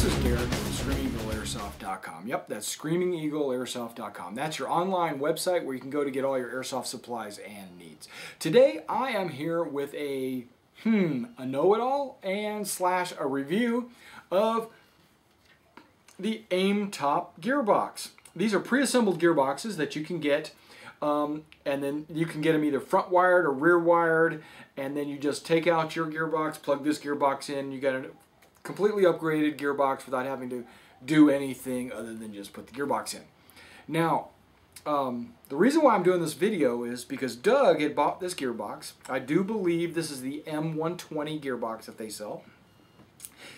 This is Derek from ScreamingEagleAirsoft.com. Yep, that's ScreamingEagleAirsoft.com. That's your online website where you can go to get all your airsoft supplies and needs. Today I am here with a know-it-all and slash a review of the Aim Top Gearbox. These are pre-assembled gearboxes that you can get, and then you can get them either front wired or rear wired, and then you just take out your gearbox, plug this gearbox in, you got a completely upgraded gearbox without having to do anything other than just put the gearbox in. Now, the reason why I'm doing this video is because Doug had bought this gearbox. I do believe this is the M120 gearbox that they sell.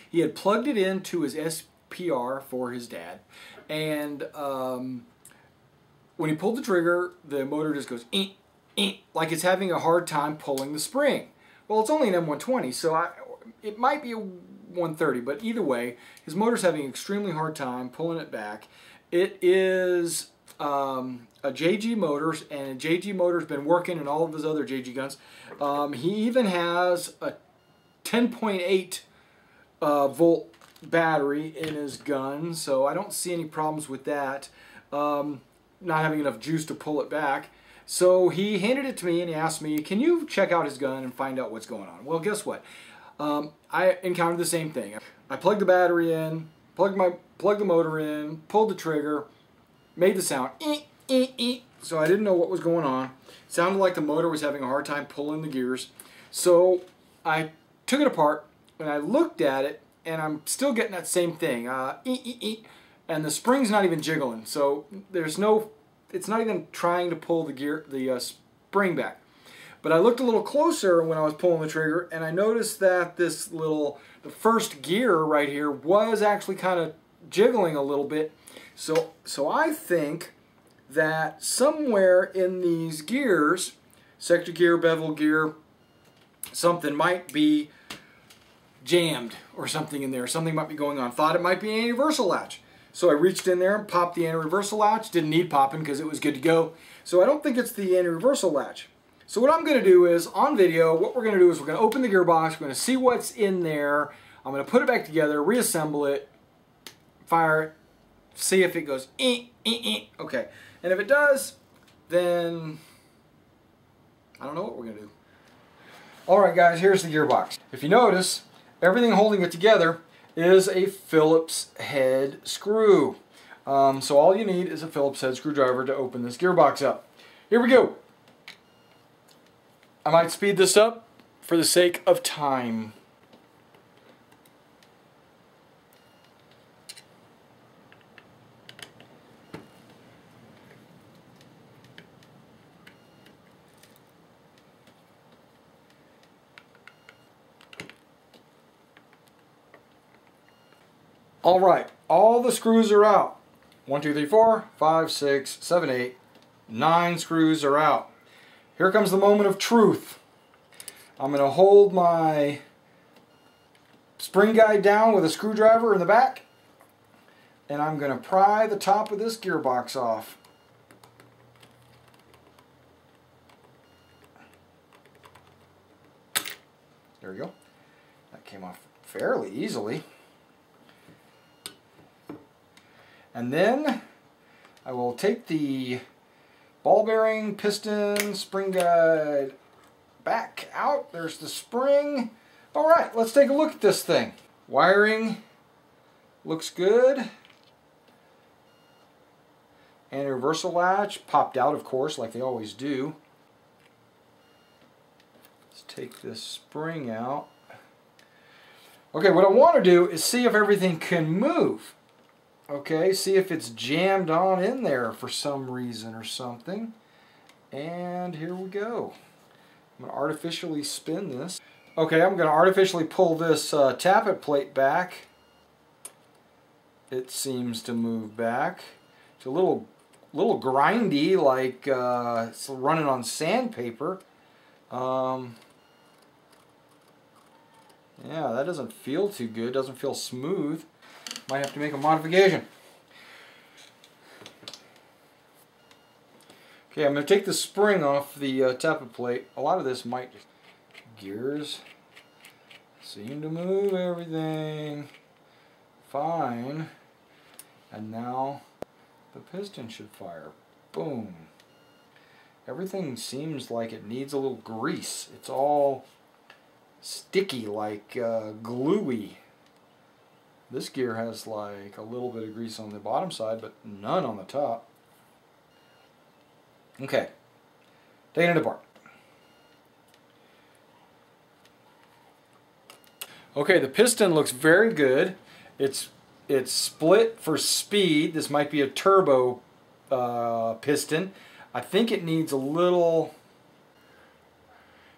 He had plugged it into his SPR for his dad, and when he pulled the trigger, the motor just goes like it's having a hard time pulling the spring. Well, it's only an M120, so it might be a 130, but either way, his motor's having an extremely hard time pulling it back. It is a JG Motors, and JG Motors been working in all of his other JG guns. He even has a 10.8 volt battery in his gun, so I don't see any problems with that. Not having enough juice to pull it back. So he handed it to me and he asked me, can you check out his gun and find out what's going on? Well, guess what? I encountered the same thing. I plugged the battery in, plugged the motor in, pulled the trigger, made the sound, so I didn't know what was going on. It sounded like the motor was having a hard time pulling the gears. So I took it apart and I looked at it, and I'm still getting that same thing, and the spring's not even jiggling. So there's no, it's not even trying to pull the spring back. But I looked a little closer when I was pulling the trigger, and I noticed that the first gear right here was actually kind of jiggling a little bit. So I think that somewhere in these gears, sector gear, bevel gear, something might be jammed or something in there. Something might be going on. Thought it might be an anti-reversal latch. So I reached in there and popped the anti-reversal latch. Didn't need popping because it was good to go. So I don't think it's the anti-reversal latch. So what I'm going to do is, on video, what we're going to do is we're going to open the gearbox, we're going to see what's in there, I'm going to put it back together, reassemble it, fire it, see if it goes okay. And if it does, then I don't know what we're going to do. Alright guys, here's the gearbox. If you notice, everything holding it together is a Phillips head screw. So all you need is a Phillips head screwdriver to open this gearbox up. Here we go. I might speed this up for the sake of time. All right, all the screws are out. 1, 2, 3, 4, 5, 6, 7, 8, 9 screws are out. Here comes the moment of truth. I'm going to hold my spring guide down with a screwdriver in the back, and I'm going to pry the top of this gearbox off. There we go. That came off fairly easily. And then I will take the ball bearing, piston, spring guide back out. There's the spring. Alright, let's take a look at this thing. Wiring looks good. And a reversal latch popped out, of course, like they always do. Let's take this spring out. Okay, what I want to do is see if everything can move. Okay, see if it's jammed on in there for some reason or something. And here we go. I'm going to artificially spin this. Okay, I'm going to artificially pull this tappet plate back. It seems to move back. It's a little grindy, like it's running on sandpaper. Yeah, that doesn't feel too good. Doesn't feel smooth. Might have to make a modification. Okay, I'm going to take the spring off the tappet plate. A lot of this might... Gears seem to move everything. fine. And now the piston should fire. Boom. Everything seems like it needs a little grease. It's all sticky, like gluey. This gear has like a little bit of grease on the bottom side, but none on the top. Okay, taking it apart. Okay, the piston looks very good. It's split for speed. This might be a turbo piston. I think it needs a little...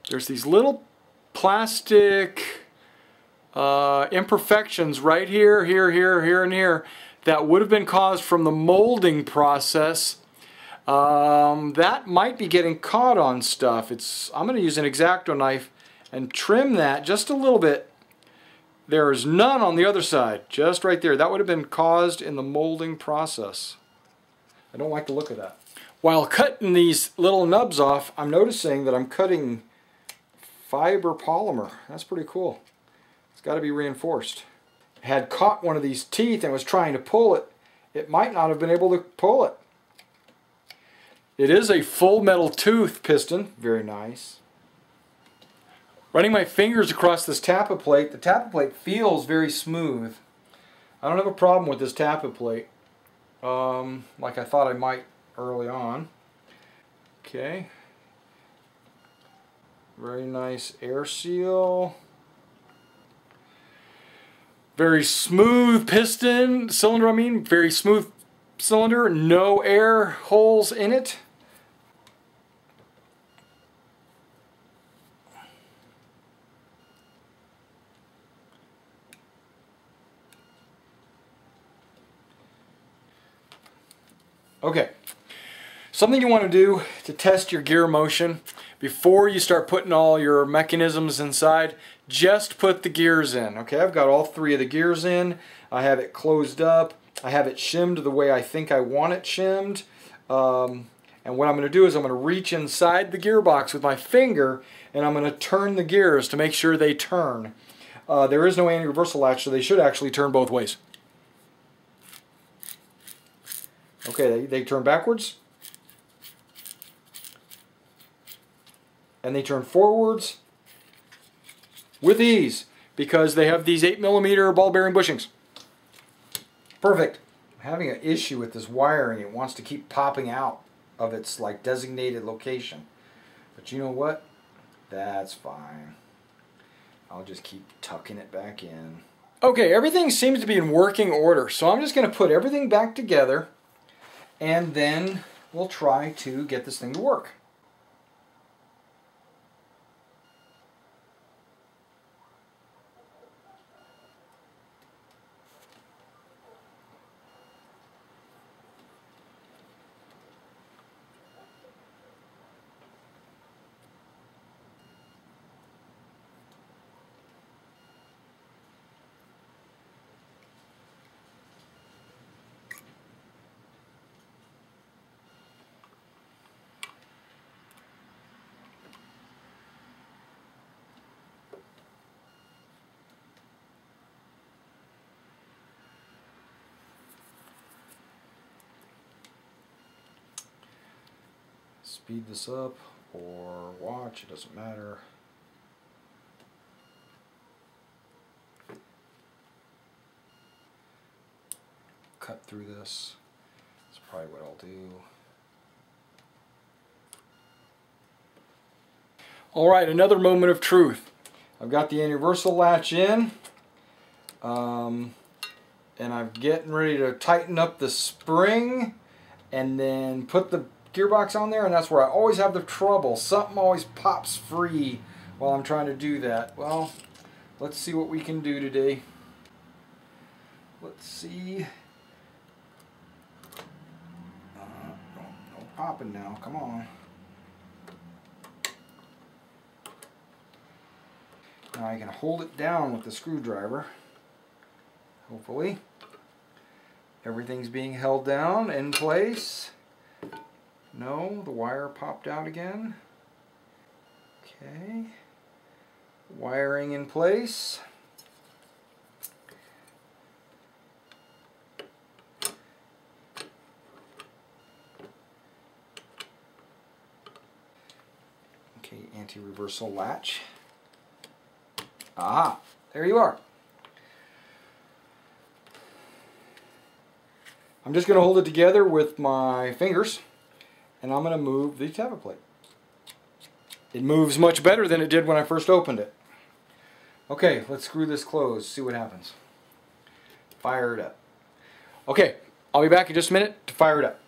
There's these little plastic imperfections right here, here, and here that would have been caused from the molding process. That might be getting caught on stuff. I'm going to use an X-Acto knife and trim that just a little bit. There is none on the other side, just right there. That would have been caused in the molding process. I don't like the look of that. While cutting these little nubs off, I'm noticing that I'm cutting fiber polymer. That's pretty cool. It's got to be reinforced. Had caught one of these teeth and was trying to pull it, it might not have been able to pull it. It is a full metal tooth piston. Very nice. Running my fingers across this tappet plate, the tappet plate feels very smooth. I don't have a problem with this tappet plate, like I thought I might early on. Okay. Very nice air seal. Very smooth piston, cylinder I mean, very smooth cylinder, no air holes in it. Okay, something you want to do to test your gear motion before you start putting all your mechanisms inside, just put the gears in. Okay, I've got all three of the gears in. I have it closed up. I have it shimmed the way I think I want it shimmed. And what I'm going to do is I'm going to reach inside the gearbox with my finger and I'm going to turn the gears to make sure they turn. There is no anti-reversal latch, so they should actually turn both ways. Okay, they turn backwards. And they turn forwards with ease because they have these 8mm ball bearing bushings. Perfect. I'm having an issue with this wiring. It wants to keep popping out of its like designated location. But you know what? That's fine. I'll just keep tucking it back in. Okay, everything seems to be in working order. So I'm just going to put everything back together and then we'll try to get this thing to work. Speed this up or watch, it doesn't matter. Cut through this. That's probably what I'll do. Alright, another moment of truth. I've got the universal latch in. And I'm getting ready to tighten up the spring and then put the gearbox on there, and that's where I always have the trouble. Something always pops free while I'm trying to do that. Well, let's see what we can do today. Let's see. No popping now. Come on. Now I can hold it down with the screwdriver. Hopefully. Everything's being held down in place. No, the wire popped out again. Okay. Wiring in place. anti-reversal latch. Aha, there you are. I'm just going to hold it together with my fingers, and I'm going to move the tappet plate. It moves much better than it did when I first opened it. Okay, let's screw this closed, see what happens. Fire it up. Okay, I'll be back in just a minute to fire it up.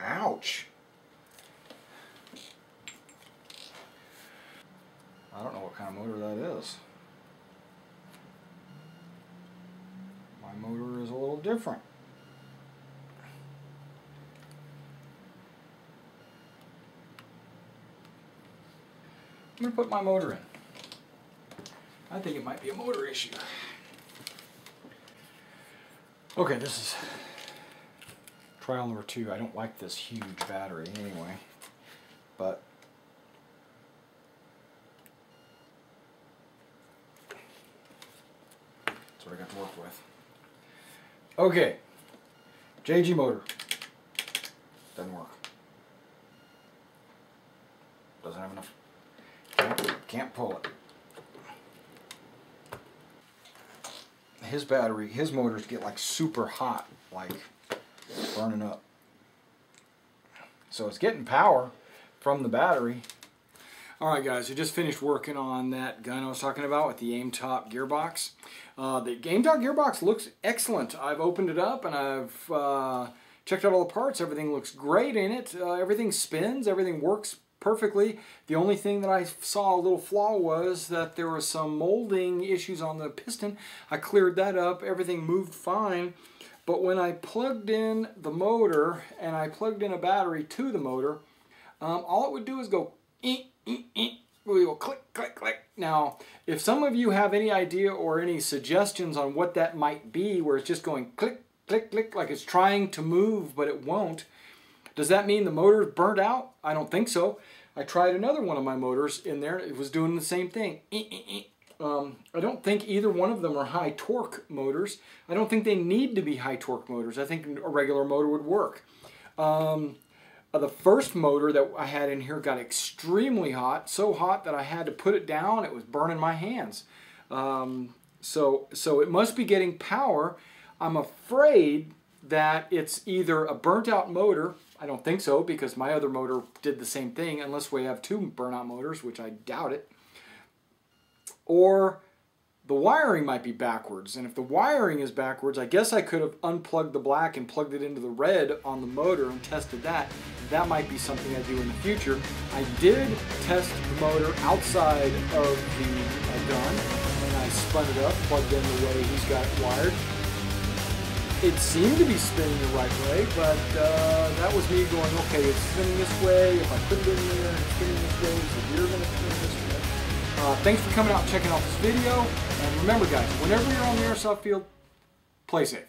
Ouch. I don't know what kind of motor that is. My motor is a little different. I'm going to put my motor in. I think it might be a motor issue. Okay, this is trial number 2. I don't like this huge battery anyway, but that's what I got to work with. Okay, JG motor. Doesn't work. Doesn't have enough. Can't pull it. His battery, his motors get like super hot, like burning up. So it's getting power from the battery. Alright guys, I just finished working on that gun I was talking about with the Aimtop Gearbox. The Aimtop Gearbox looks excellent. I've opened it up and I've checked out all the parts. Everything looks great in it. Everything spins, everything works perfectly. The only thing that I saw a little flaw was that there were some molding issues on the piston. I cleared that up. Everything moved fine. But when I plugged in the motor and I plugged in a battery to the motor, all it would do is go eek, eek, eek. We go click, click, click. Now, if some of you have any idea or any suggestions on what that might be, where it's just going click, click, click, like it's trying to move but it won't, does that mean the motor is burnt out? I don't think so. I tried another one of my motors in there. It was doing the same thing. I don't think either one of them are high torque motors. I don't think they need to be high torque motors. I think a regular motor would work. The first motor that I had in here got extremely hot, so hot that I had to put it down. It was burning my hands. So it must be getting power. I'm afraid that it's either a burnt out motor. I don't think so, because my other motor did the same thing, unless we have 2 burnout motors, which I doubt it. Or the wiring might be backwards, and if the wiring is backwards, I guess I could have unplugged the black and plugged it into the red on the motor and tested that. That might be something I do in the future. I did test the motor outside of the gun, and I spun it up, plugged in the way he's got it wired. It seemed to be spinning the right way, but that was me going, okay, it's spinning this way. If I put it in there and it's spinning this way, so you're going to spin this way. Thanks for coming out and checking out this video. And remember, guys, whenever you're on the airsoft field, play safe.